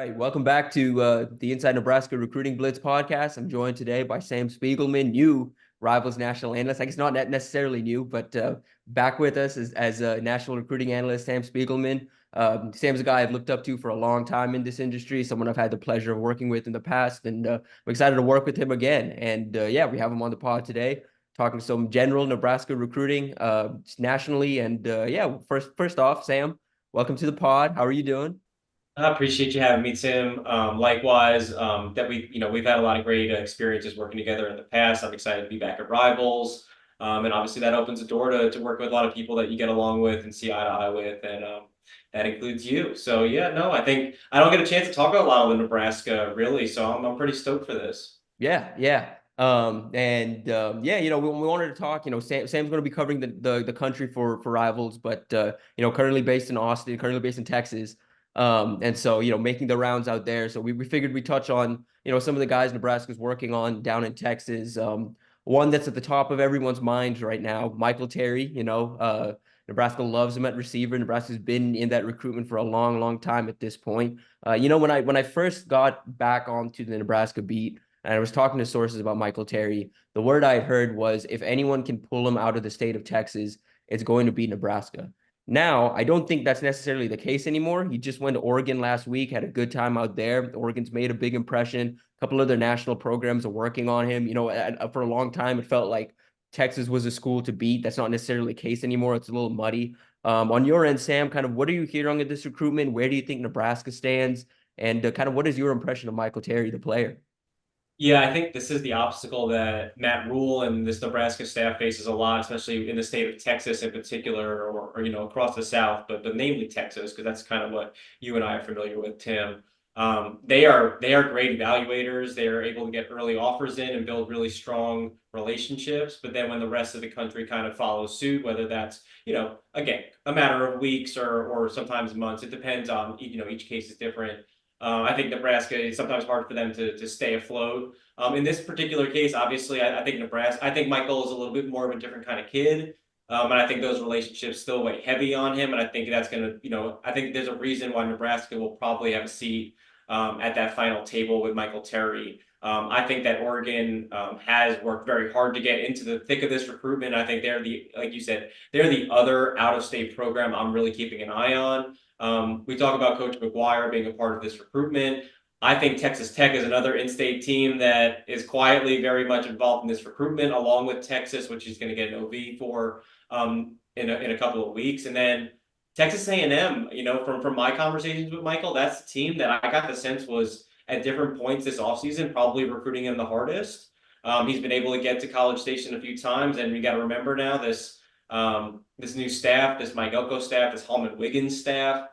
right, welcome back to the Inside Nebraska Recruiting Blitz podcast. I'm joined today by Sam Spiegelman, new Rivals national analyst. I guess not necessarily new, but back with us as a national recruiting analyst, Sam Spiegelman. Sam's a guy I've looked up to for a long time in this industry, someone I've had the pleasure of working with in the past, and I'm excited to work with him again. And yeah, we have him on the pod today, talking some general Nebraska recruiting nationally. And yeah, first off, Sam, welcome to the pod. How are you doing? I appreciate you having me, Tim. Likewise, that we've had a lot of great experiences working together in the past. I'm excited to be back at Rivals, and obviously that opens the door to work with a lot of people that you get along with and see eye to eye with, and that includes you. So yeah, no, I think I don't get a chance to talk about a lot of the Nebraska really, so I'm pretty stoked for this. Yeah, yeah. Yeah, we wanted to talk, Sam's going to be covering the country for Rivals, but currently based in Austin, currently based in Texas. And so, making the rounds out there. So we figured we'd touch on, some of the guys Nebraska's working on down in Texas. One that's at the top of everyone's minds right now, Michael Terry, Nebraska loves him at receiver. Nebraska's been in that recruitment for a long, long time at this point. When I first got back onto the Nebraska beat, and I was talking to sources about Michael Terry, the word I had heard was if anyone can pull him out of the state of Texas, it's going to be Nebraska. Now, I don't think that's necessarily the case anymore. He just went to Oregon last week, had a good time out there. Oregon's made a big impression. A couple of their national programs are working on him. For a long time, it felt like Texas was a school to beat. That's not necessarily the case anymore. It's a little muddy. On your end, Sam, kind of what are you hearing of this recruitment? Where do you think Nebraska stands? And kind of what is your impression of Michael Terry, the player? Yeah, I think this is the obstacle that Matt Rhule and this Nebraska staff faces a lot, especially in the state of Texas in particular, or across the South, but namely Texas, because that's kind of what you and I are familiar with, Tim. They are great evaluators. They are able to get early offers in and build really strong relationships. But then when the rest of the country kind of follows suit, whether that's again a matter of weeks or sometimes months, it depends on each case is different. I think Nebraska is sometimes hard for them to stay afloat. In this particular case, obviously, I think I think Michael is a little bit more of a different kind of kid. And I think those relationships still weigh heavy on him. And I think that's going to, I think there's a reason why Nebraska will probably have a seat at that final table with Michael Terry. I think that Oregon has worked very hard to get into the thick of this recruitment. I think like you said, they're the other out of state program I'm really keeping an eye on. We talk about Coach McGuire being a part of this recruitment. I think Texas Tech is another in-state team that is quietly very much involved in this recruitment, along with Texas, which he's going to get an OV for in a couple of weeks. And then Texas A&M, from my conversations with Michael, that's the team that I got the sense was at different points this offseason probably recruiting him the hardest. He's been able to get to College Station a few times, and we got to remember now this new staff, this Mike Elko staff, this Holman Wiggins staff,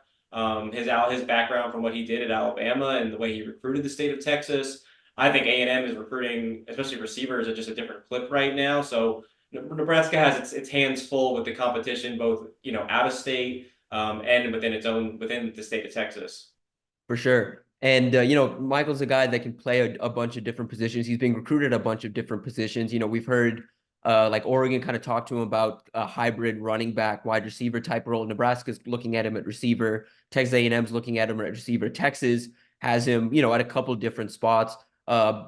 his background from what he did at Alabama and the way he recruited the state of Texas. I think A&M is recruiting, especially receivers, at just a different clip right now. So Nebraska has its hands full with the competition, both out of state and within the state of Texas. For sure. And Michael's a guy that can play a bunch of different positions. He's being recruited a bunch of different positions. We've heard like Oregon kind of talk to him about a hybrid running back, wide receiver type role. Nebraska's looking at him at receiver. Texas A&M's looking at him at receiver. Texas has him, at a couple different spots.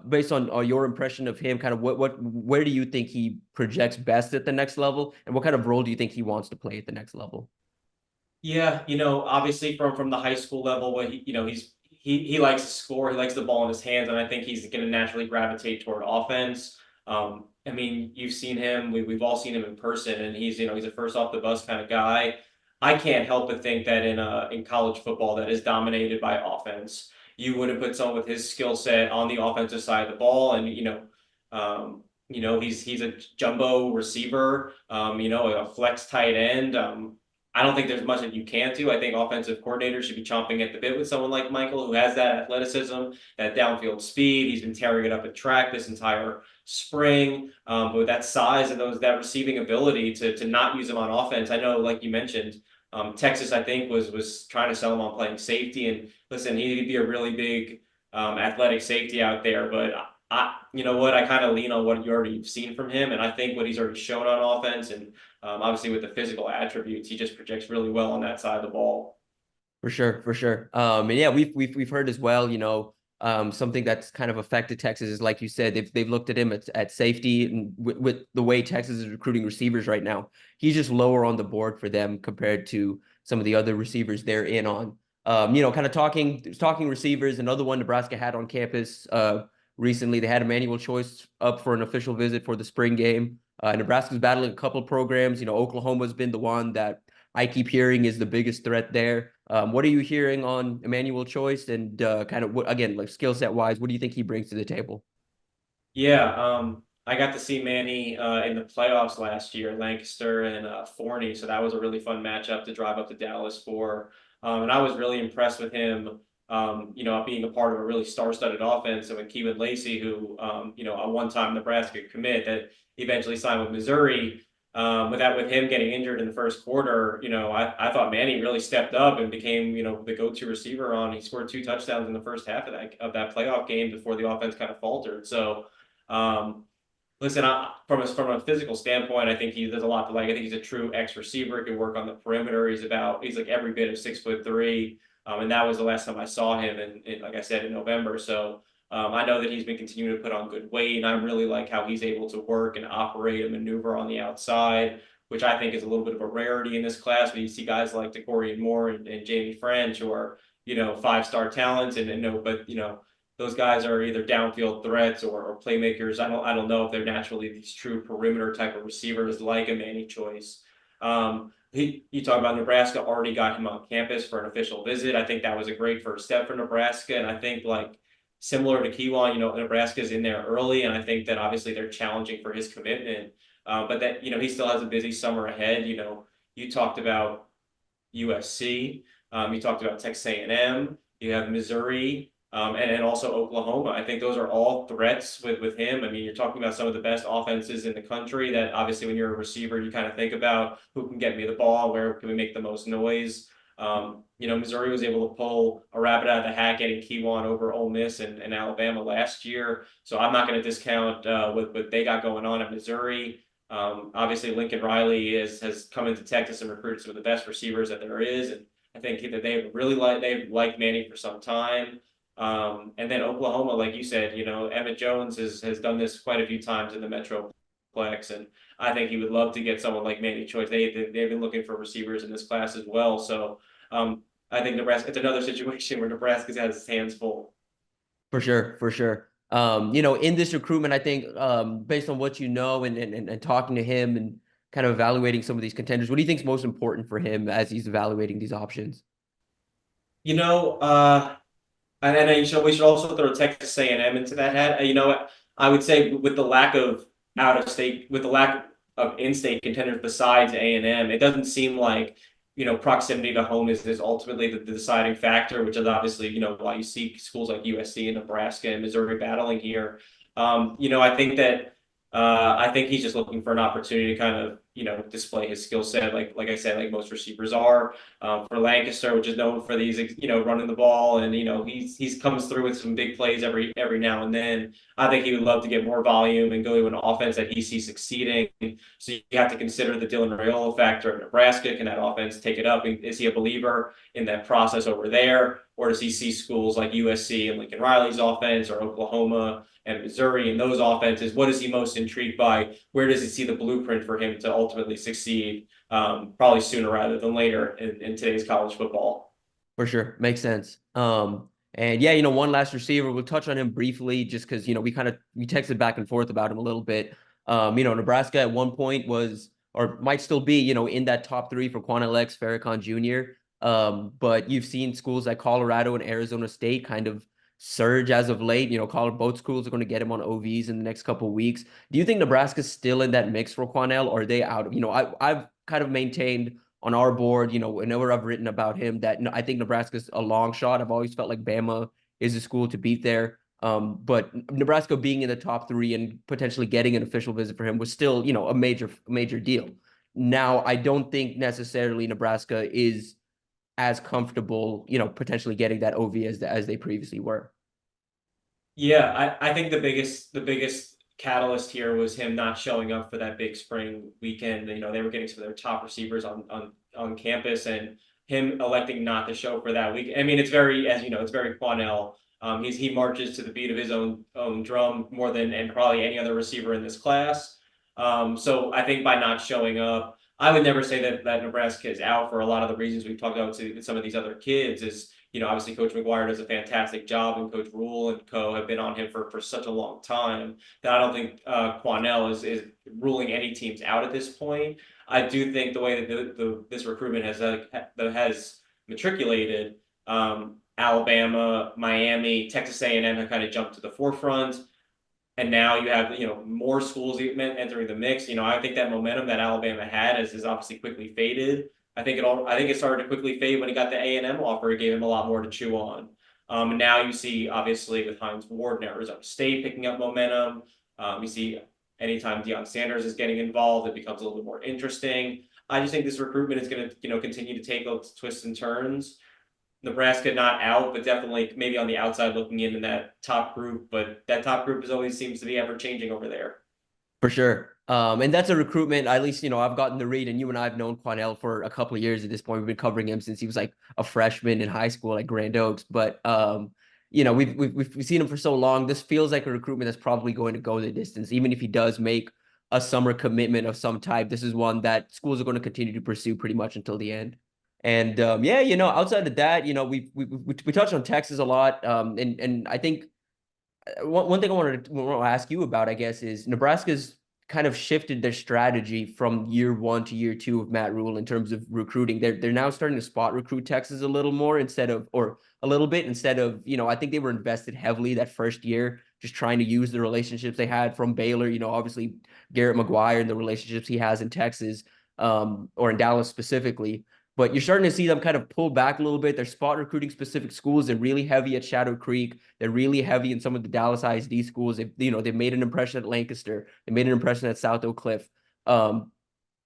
Based on your impression of him, kind of where do you think he projects best at the next level, and what kind of role do you think he wants to play at the next level? Yeah, obviously from the high school level, what he likes to score, he likes the ball in his hands, and I think he's going to naturally gravitate toward offense. I mean, you've seen him, we've all seen him in person, and he's a first off the bus kind of guy. I can't help but think that in college football that is dominated by offense, you wouldn't put someone with his skill set on the offensive side of the ball, and he's a jumbo receiver, a flex tight end. I don't think there's much that you can do. I think offensive coordinators should be chomping at the bit with someone like Michael, who has that athleticism, that downfield speed. He's been tearing it up at track this entire spring. But with that size and that receiving ability to not use him on offense, I know, like you mentioned, Texas, I think, was trying to sell him on playing safety. And listen, he'd be a really big athletic safety out there. But you know what? I kind of lean on what you already seen from him, and I think what he's already shown on offense, and obviously with the physical attributes, he just projects really well on that side of the ball. For sure, for sure. And yeah, we've heard as well, something that's kind of affected Texas is like you said, they've looked at him at safety, and with the way Texas is recruiting receivers right now, he's just lower on the board for them compared to some of the other receivers they're in on. Kind of talking receivers. Another one Nebraska had on campus recently. They had Emmanuel Choice up for an official visit for the spring game. Nebraska's battling a couple of programs. Oklahoma's been the one that I keep hearing is the biggest threat there. What are you hearing on Emmanuel Choice and kind of what, again, like skill set wise, what do you think he brings to the table? Yeah, I got to see Manny in the playoffs last year, Lancaster and Forney, so that was a really fun matchup to drive up to Dallas for. And I was really impressed with him, being a part of a really star-studded offense. And with Kevin Lacey, who, a one-time Nebraska commit that eventually signed with Missouri, with him getting injured in the first quarter, I thought Manny really stepped up and became, the go-to receiver on. He scored 2 touchdowns in the first half of that playoff game before the offense kind of faltered. So. Listen, from a physical standpoint, I think there's a lot to like. I think he's a true X receiver. He can work on the perimeter. He's like every bit of 6'3", and that was the last time I saw him. And like I said, in November. So I know that he's been continuing to put on good weight, and I really like how he's able to work and operate and maneuver on the outside, which I think is a little bit of a rarity in this class. When you see guys like DeCorian Moore and Jamie French, who are 5-star talents, and no, but those guys are either downfield threats or playmakers. I don't know if they're naturally these true perimeter type of receivers like a Manny Choice. You talk about Nebraska already got him on campus for an official visit. I think that was a great first step for Nebraska, and I think like similar to Kiwan, Nebraska's in there early, and I think that obviously they're challenging for his commitment. But that he still has a busy summer ahead. You talked about USC. You talked about Texas A&M. You have Missouri. And also Oklahoma. I think those are all threats with him. I mean, you're talking about some of the best offenses in the country that obviously when you're a receiver, you kind of think about who can get me the ball, where can we make the most noise. Missouri was able to pull a rabbit out of the hat getting Kiwan over Ole Miss and Alabama last year. So I'm not going to discount what they got going on at Missouri. Obviously, Lincoln Riley has come into Texas and recruited some of the best receivers that there is. And I think that they've liked Manny for some time. And then Oklahoma, like you said, Emmett Jones has done this quite a few times in the Metroplex, and I think he would love to get someone like Manny Choice. They've been looking for receivers in this class as well. So I think Nebraska, it's another situation where Nebraska has his hands full. For sure, for sure. In this recruitment, I think based on what and talking to him and kind of evaluating some of these contenders, what do you think is most important for him as he's evaluating these options? You know, uh, And then we should also throw Texas A&M into that hat. I would say with the lack of with the lack of in-state contenders besides A&M, it doesn't seem like proximity to home is ultimately the deciding factor, which is obviously why you see schools like USC and Nebraska and Missouri battling here. I think he's just looking for an opportunity to kind of display his skill set, like I said, like most receivers are. For Lancaster, which is known for these running the ball, and he's comes through with some big plays every now and then. I think he would love to get more volume and go to an offense that he sees succeeding. So you have to consider the Dylan Raiola factor at Nebraska. Can that offense take it up? Is he a believer in that process over there, or does he see schools like USC and Lincoln Riley's offense, or Oklahoma and Missouri and those offenses? What is he most intrigued by? Where does he see the blueprint for him to ultimately succeed? Probably sooner rather than later in today's college football. For sure. Makes sense. And yeah, one last receiver, we'll touch on him briefly just because, we texted back and forth about him a little bit. Nebraska at one point was, or might still be, in that top 3 for Quanell X Farrakhan Jr. But you've seen schools like Colorado and Arizona State kind of surge as of late. Both schools are going to get him on OVs in the next couple of weeks. Do you think Nebraska's still in that mix for Quanell, or are they out? I've kind of maintained on our board, whenever I've written about him, that I think Nebraska's a long shot. I've always felt like Bama is a school to beat there. But Nebraska being in the top 3 and potentially getting an official visit for him was still, a major deal. Now, I don't think necessarily Nebraska is as comfortable, potentially getting that OV as they previously were. Yeah, I think the biggest catalyst here was him not showing up for that big spring weekend. They were getting some of their top receivers on campus, and him electing not to show for that week. I mean, it's very, as you know, it's very Quanell. He marches to the beat of his own drum more than and probably any other receiver in this class. So I think by not showing up, I would never say that Nebraska is out for a lot of the reasons we've talked about to some of these other kids. Is obviously Coach McGuire does a fantastic job, and Coach Rhule and co have been on him for such a long time that I don't think Quanell is ruling any teams out at this point. I do think the way that this recruitment has matriculated, Alabama, Miami, Texas A&M have kind of jumped to the forefront, and now you have more schools entering the mix. I think that momentum that Alabama had is obviously quickly faded. I think it started to quickly fade when he got the A&M offer. It gave him a lot more to chew on. And now you see, obviously, with Hines Ward and Arizona State picking up momentum. You see anytime Deion Sanders is getting involved, it becomes a little bit more interesting. I just think this recruitment is going to continue to take those twists and turns. Nebraska not out, but definitely maybe on the outside looking in that top group. But that top group always seems to be ever changing over there. For sure. And that's a recruitment, at least, I've gotten to read, and you and I have known Quanell for a couple of years at this point. We've been covering him since he was like a freshman in high school at Grand Oaks. But we've seen him for so long. This feels like a recruitment that's probably going to go the distance. Even if he does make a summer commitment of some type, this is one that schools are going to continue to pursue pretty much until the end. And outside of that, we touched on Texas a lot. And I think one thing I wanted to ask you about, I guess, is Nebraska's kind of shifted their strategy from year 1 to year 2 of Matt Rhule in terms of recruiting. They're now starting to spot recruit Texas a little more or a little bit instead of, I think they were invested heavily that first year, just trying to use the relationships they had from Baylor, obviously Garrett McGuire and the relationships he has in Texas, or in Dallas specifically. But you're starting to see them kind of pull back a little bit. They're spot recruiting specific schools. They're really heavy at Shadow Creek. They're really heavy in some of the Dallas ISD schools. They've made an impression at Lancaster. They made an impression at South Oak Cliff. Do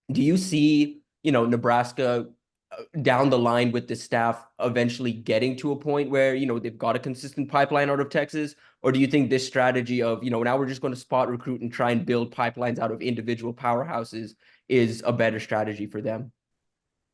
you see, Nebraska down the line with the staff eventually getting to a point where, they've got a consistent pipeline out of Texas? Or do you think this strategy of, now we're just going to spot recruit and try and build pipelines out of individual powerhouses is a better strategy for them?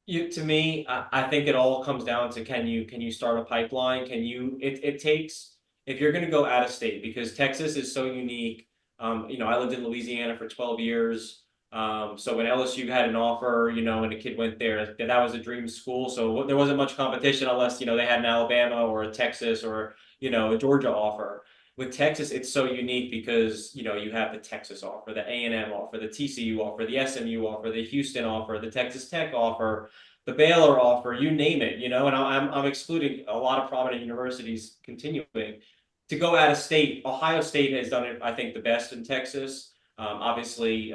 To me, I think it all comes down to can you start a pipeline? It takes, if you're going to go out of state, because Texas is so unique. I lived in Louisiana for 12 years. So when LSU had an offer, and a kid went there, that was a dream school. So there wasn't much competition unless, they had an Alabama or a Texas or, a Georgia offer. With Texas, it's so unique because, you have the Texas offer, the A&M offer, the TCU offer, the SMU offer, the Houston offer, the Texas Tech offer, the Baylor offer, you name it, and I'm excluding a lot of prominent universities continuing. To go out of state, Ohio State has done it, I think, the best in Texas. Obviously,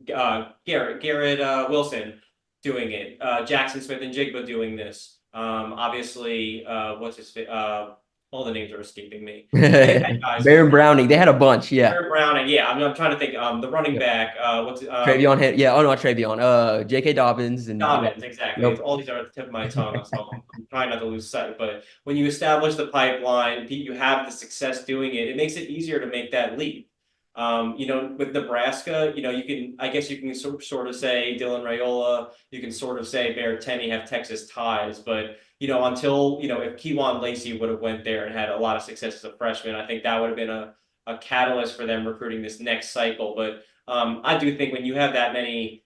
Garrett Wilson doing it. Jackson Smith and Jigba doing this. Obviously, all the names are escaping me. Baron Browning, they had a bunch, yeah. Baron Browning, yeah. I'm trying to think. The running back, Travion, yeah. Oh no, Travion. J.K. Dobbins and Dobbins, exactly. Yep. All these are at the tip of my tongue, so I'm trying not to lose sight. But when you establish the pipeline, you have the success doing it. It makes it easier to make that leap. With Nebraska, you can sort of say Dylan Raiola, you can sort of say Bear Tenney have Texas ties, but until if Kewan Lacey would have went there and had a lot of success as a freshman, I think that would have been a catalyst for them recruiting this next cycle. But I do think when you have that many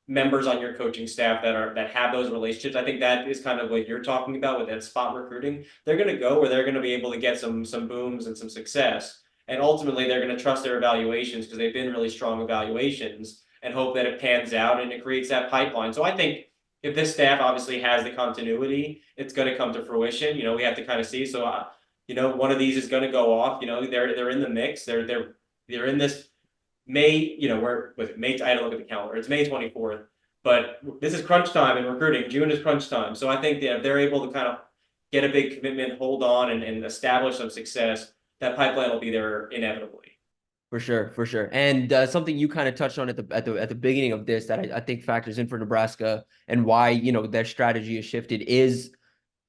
members on your coaching staff that have those relationships, I think that is kind of what you're talking about with that spot recruiting. They're going to go where they're going to be able to get some booms and some success. And ultimately, they're going to trust their evaluations because they've been really strong evaluations and hope that it pans out and it creates that pipeline. So I think if this staff obviously has the continuity, it's going to come to fruition. We have to kind of see. So, one of these is going to go off. They're in the mix. They're in this May. Where was it? May. I had to look at the calendar. It's May 24th. But this is crunch time in recruiting. June is crunch time. So I think that if they're able to kind of get a big commitment, hold on, and establish some success, that pipeline will be there inevitably. For sure. And something you kind of touched on at the beginning of this that I think factors in for Nebraska and why, their strategy has shifted is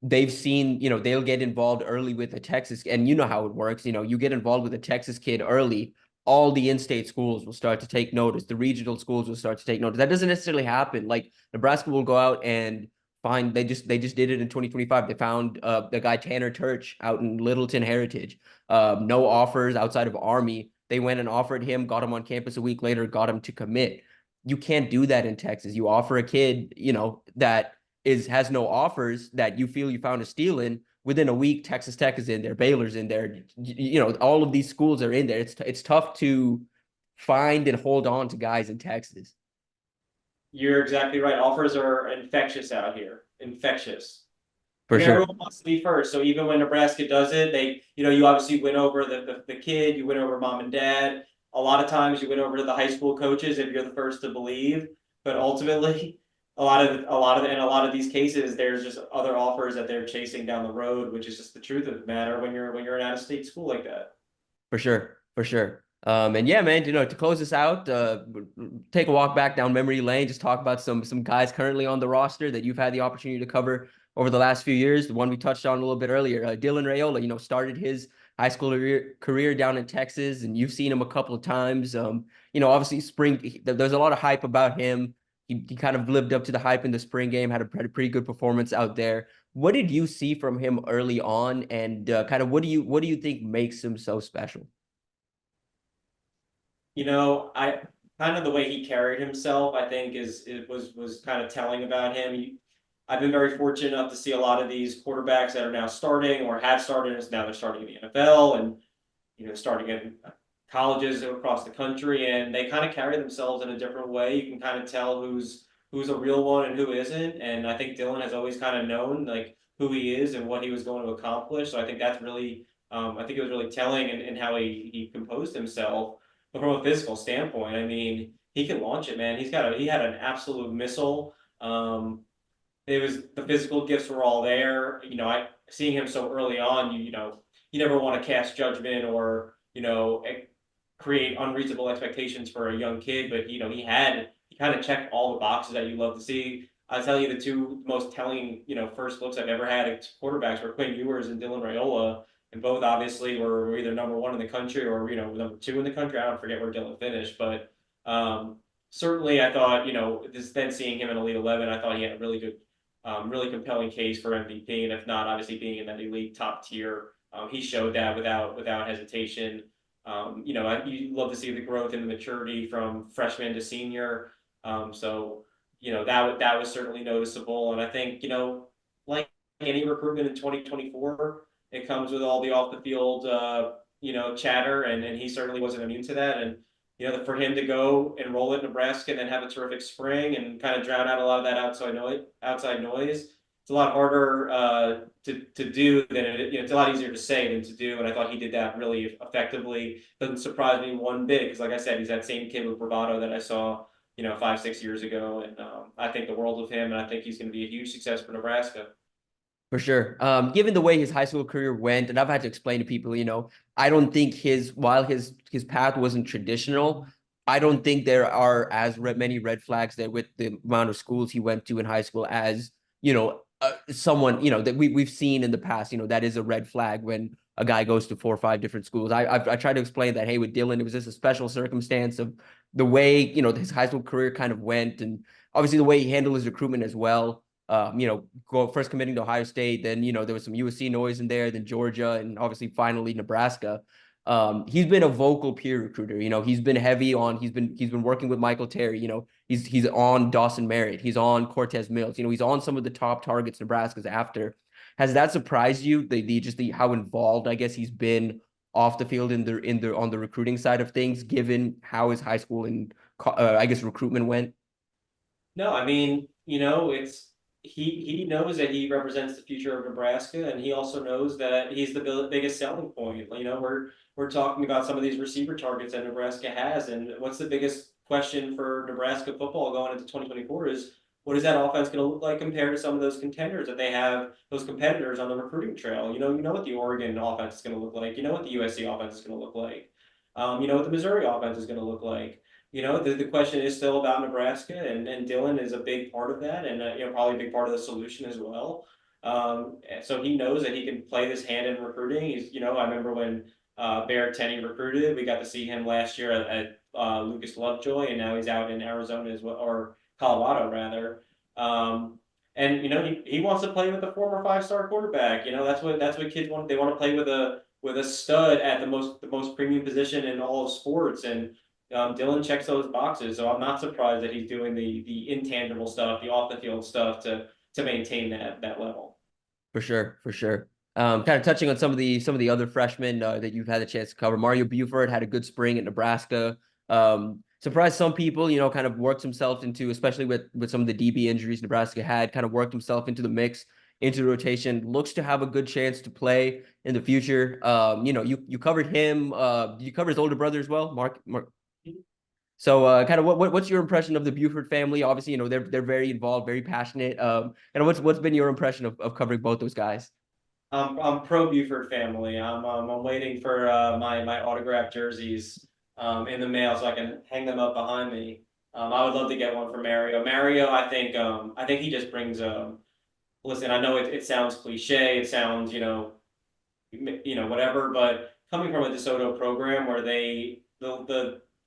they've seen, they'll get involved early with a Texas, and you know how it works. You get involved with a Texas kid early. all the in-state schools will start to take notice. The regional schools will start to take notice. That doesn't necessarily happen. Like Nebraska will go out and find they just did it in 2025. They found the guy Tanner Turch out in Littleton Heritage. No offers outside of Army. They went and offered him, got him on campus a week later, got him to commit. You can't do that in Texas. You offer a kid, that has no offers that you feel you found a steal in. Within a week, Texas Tech is in there, Baylor's in there. All of these schools are in there. It's tough to find and hold on to guys in Texas. You're exactly right. Offers are infectious out here. Infectious. I For mean, sure. everyone wants to be first. So even when Nebraska does it, you obviously win over the kid, you win over mom and dad. A lot of times you win over the high school coaches if you're the first to believe. But ultimately, in a lot of these cases, there's just other offers that they're chasing down the road, which is just the truth of the matter when you're an out of state school like that. For sure, for sure. And yeah, man, to close this out, take a walk back down memory lane, just talk about some guys currently on the roster that you've had the opportunity to cover over the last few years. The one we touched on a little bit earlier, Dylan Raiola, started his high school career down in Texas, and you've seen him a couple of times. Obviously spring, there's a lot of hype about him. He kind of lived up to the hype in the spring game, had a pretty good performance out there. What did you see from him early on, and kind of what do you think makes him so special? I kind of the way he carried himself, I think it was kind of telling about him. I've been very fortunate enough to see a lot of these quarterbacks that are now starting or have started, and now they're starting in the NFL and starting in colleges across the country, and they kind of carry themselves in a different way. You can kind of tell who's a real one and who isn't. And I think Dylan has always kind of known like who he is and what he was going to accomplish. So I think that's really I think it was really telling in how he composed himself. But from a physical standpoint, I mean, he can launch it, man. He had an absolute missile. It was the physical gifts were all there. I seeing him so early on, you never want to cast judgment or create unreasonable expectations for a young kid, but he kind of checked all the boxes that you love to see. I'll tell you the two most telling, first looks I've ever had at quarterbacks were Quinn Ewers and Dylan Raiola, and both obviously were either number one in the country or number two in the country. I don't forget where Dylan finished, but certainly I thought then seeing him in Elite 11, I thought he had a really good, really compelling case for MVP, and if not, obviously being in that elite top tier, he showed that without hesitation. You love to see the growth and the maturity from freshman to senior. So that was certainly noticeable, and I think like any recruitment in 2024, it comes with all the off the field chatter, and he certainly wasn't immune to that. And for him to go enroll at Nebraska and then have a terrific spring and kind of drown out a lot of that outside noise, it's a lot harder to do than it's a lot easier to say than to do. And I thought he did that really effectively. Doesn't surprise me one bit because, like I said, he's that same kid with bravado that I saw 5-6 years ago, and I think the world of him, and I think he's going to be a huge success for Nebraska. For sure. Given the way his high school career went, and I've had to explain to people, I don't think while his path wasn't traditional, I don't think there are as many red flags there with the amount of schools he went to in high school as, someone, that we've seen in the past, that is a red flag when a guy goes to 4 or 5 different schools. I tried to explain that, hey, with Dylan, it was just a special circumstance of the way, his high school career kind of went, and obviously the way he handled his recruitment as well. Go first committing to Ohio State, then there was some USC noise in there, then Georgia, and obviously finally Nebraska. He's been a vocal peer recruiter. He's been heavy on. He's been working with Michael Terry. He's on Dawson Merritt. He's on Cortez Mills. He's on some of the top targets Nebraska's after. Has that surprised you? The how involved I guess he's been off the field on the recruiting side of things, given how his high school and I guess recruitment went. No, I mean, it's he knows that he represents the future of Nebraska, and he also knows that he's the biggest selling point. We're talking about some of these receiver targets that Nebraska has, and what's the biggest question for Nebraska football going into 2024 is what is that offense going to look like compared to some of those contenders that they have, those competitors on the recruiting trail? You know what the Oregon offense is going to look like. You know what the USC offense is going to look like. You know what the Missouri offense is going to look like. The question is still about Nebraska, and Dylan is a big part of that, and probably a big part of the solution as well. So he knows that he can play this hand in recruiting. I remember when Bear Tenney recruited. We got to see him last year at Lucas Lovejoy, and now he's out in Arizona as well, or Colorado rather. And he wants to play with a former 5-star quarterback. That's what kids want. They want to play with a stud at the most premium position in all of sports. And Dylan checks those boxes, so I'm not surprised that he's doing the intangible stuff, the off the field stuff to maintain that level. For sure, for sure. Kind of touching on some of the other freshmen that you've had a chance to cover. Mario Buford had a good spring at Nebraska. Surprised some people, kind of worked himself into, especially with some of the DB injuries Nebraska had, kind of worked himself into the mix, into the rotation. Looks to have a good chance to play in the future. You covered him. You covered his older brother as well, Mark. So, kind of what's your impression of the Buford family? Obviously, they're very involved, very passionate. And what's been your impression of covering both those guys? I'm pro Buford family. I'm waiting for my autographed jerseys in the mail so I can hang them up behind me. I would love to get one for Mario. Mario, I think he just brings listen, I know it sounds cliche, it sounds whatever, but coming from a DeSoto program where the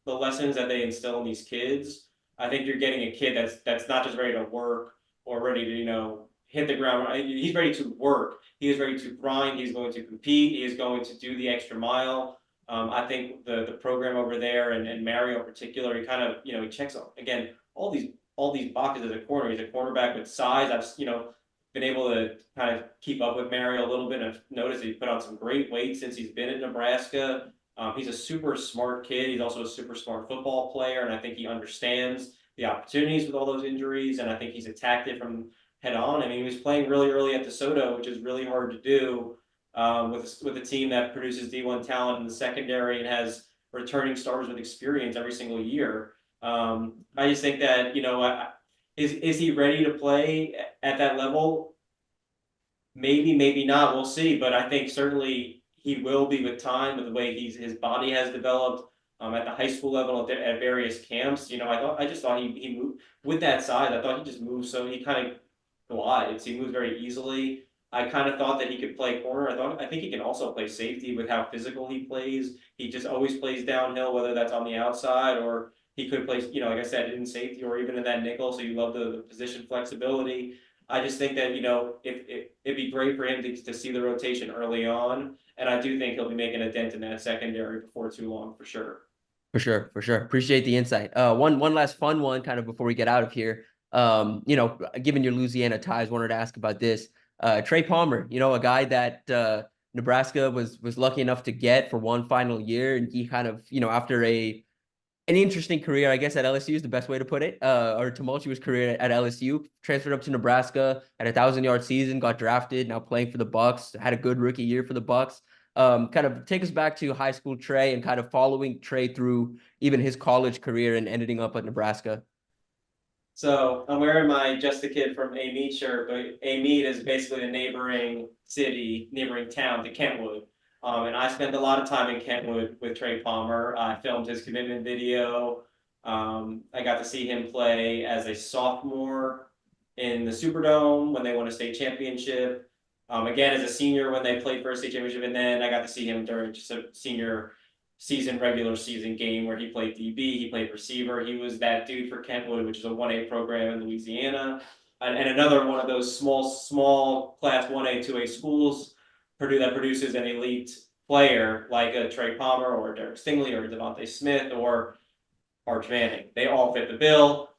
lessons that they instill in these kids, I think you're getting a kid that's not just ready to work or ready to hit the ground. He's ready to work. He is ready to grind. He's going to compete. He is going to do the extra mile. I think the program over there and Mario in particular, he kind of he checks again all these boxes as a corner. He's a cornerback with size. I've been able to kind of keep up with Mario a little bit. I've noticed he put on some great weight since he's been in Nebraska. He's a super smart kid. He's also a super smart football player, and I think he understands the opportunities with all those injuries, and I think he's attacked it from head on. I mean, he was playing really early at DeSoto, which is really hard to do with a team that produces D1 talent in the secondary and has returning stars with experience every single year. I just think that is he ready to play at that level? Maybe, maybe not. We'll see. But I think certainly he will be with time, with the way his body has developed at the high school level at various camps. I just thought he moved with that size. I thought he just moved so he kind of glides. He moves very easily. I kind of thought that he could play corner. I think he can also play safety with how physical he plays. He just always plays downhill, whether that's on the outside or he could play, like I said, in safety or even in that nickel. So you love the position flexibility. I just think that it'd be great for him to see the rotation early on, and I do think he'll be making a dent in that secondary before too long for sure. For sure, for sure. Appreciate the insight. One last fun one, kind of before we get out of here. Given your Louisiana ties, wanted to ask about this. Trey Palmer, a guy that Nebraska was lucky enough to get for one final year, and he kind of, after an interesting career, I guess, at LSU is the best way to put it, or tumultuous career at LSU, transferred up to Nebraska, had a 1,000-yard season, got drafted, now playing for the Bucks, had a good rookie year for the Bucks. Kind of take us back to high school Trey and kind of following Trey through even his college career and ending up at Nebraska. So I'm wearing my Just a Kid from Amite shirt, but Amite is basically the neighboring town to Kentwood. And I spent a lot of time in Kentwood with Trey Palmer. I filmed his commitment video. I got to see him play as a sophomore in the Superdome when they won a state championship. Again, as a senior when they played for a state championship, and then I got to see him during just a senior regular season game where he played DB, he played receiver. He was that dude for Kentwood, which is a 1A program in Louisiana, and another one of those small class 1A, 2A schools that produces an elite player like a Trey Palmer or Derek Stingley or Devontae Smith or Arch Manning. They all fit the bill.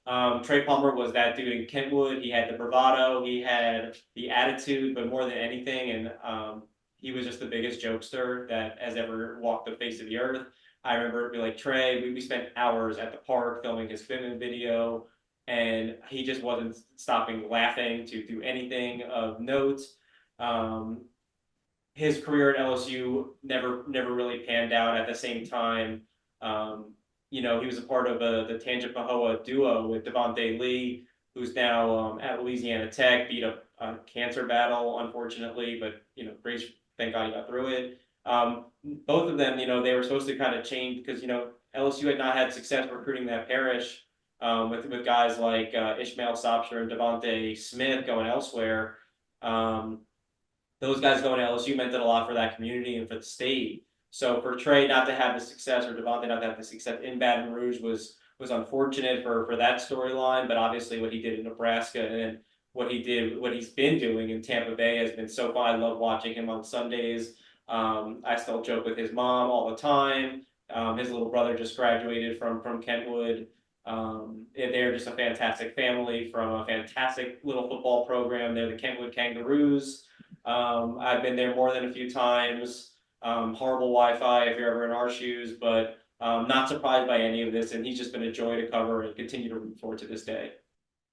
Trey Palmer was that dude in Kentwood. He had the bravado, he had the attitude, but more than anything, and he was just the biggest jokester that has ever walked the face of the earth. I remember being like, Trey, we spent hours at the park filming his commitment video, and he just wasn't stopping laughing to do anything of note. His career at LSU never really panned out. At the same time, he was a part of the Tangipahoa duo with Devontae Lee, who's now at Louisiana Tech, beat a cancer battle, unfortunately, but great, thank God he got through it. Both of them, they were supposed to kind of change because LSU had not had success recruiting that parish with guys like Ishmael Sopsher and Devontae Smith going elsewhere. Those guys going to LSU meant it a lot for that community and for the state. So for Trey not to have the success, or Devontae not to have the success in Baton Rouge was unfortunate for that storyline. But obviously what he did in Nebraska, and then what he's been doing in Tampa Bay has been so fun. I love watching him on Sundays. I still joke with his mom all the time. His little brother just graduated from Kentwood. They're just a fantastic family from a fantastic little football program. They're the Kentwood Kangaroos. I've been there more than a few times. Horrible Wi-Fi if you're ever in our shoes, but not surprised by any of this. And he's just been a joy to cover and continue to root for to this day.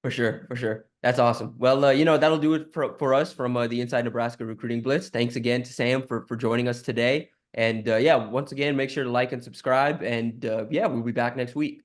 For sure, for sure. That's awesome. Well, that'll do it for us from the Inside Nebraska Recruiting Blitz. Thanks again to Sam for joining us today. And yeah, once again, make sure to like and subscribe. And yeah, we'll be back next week.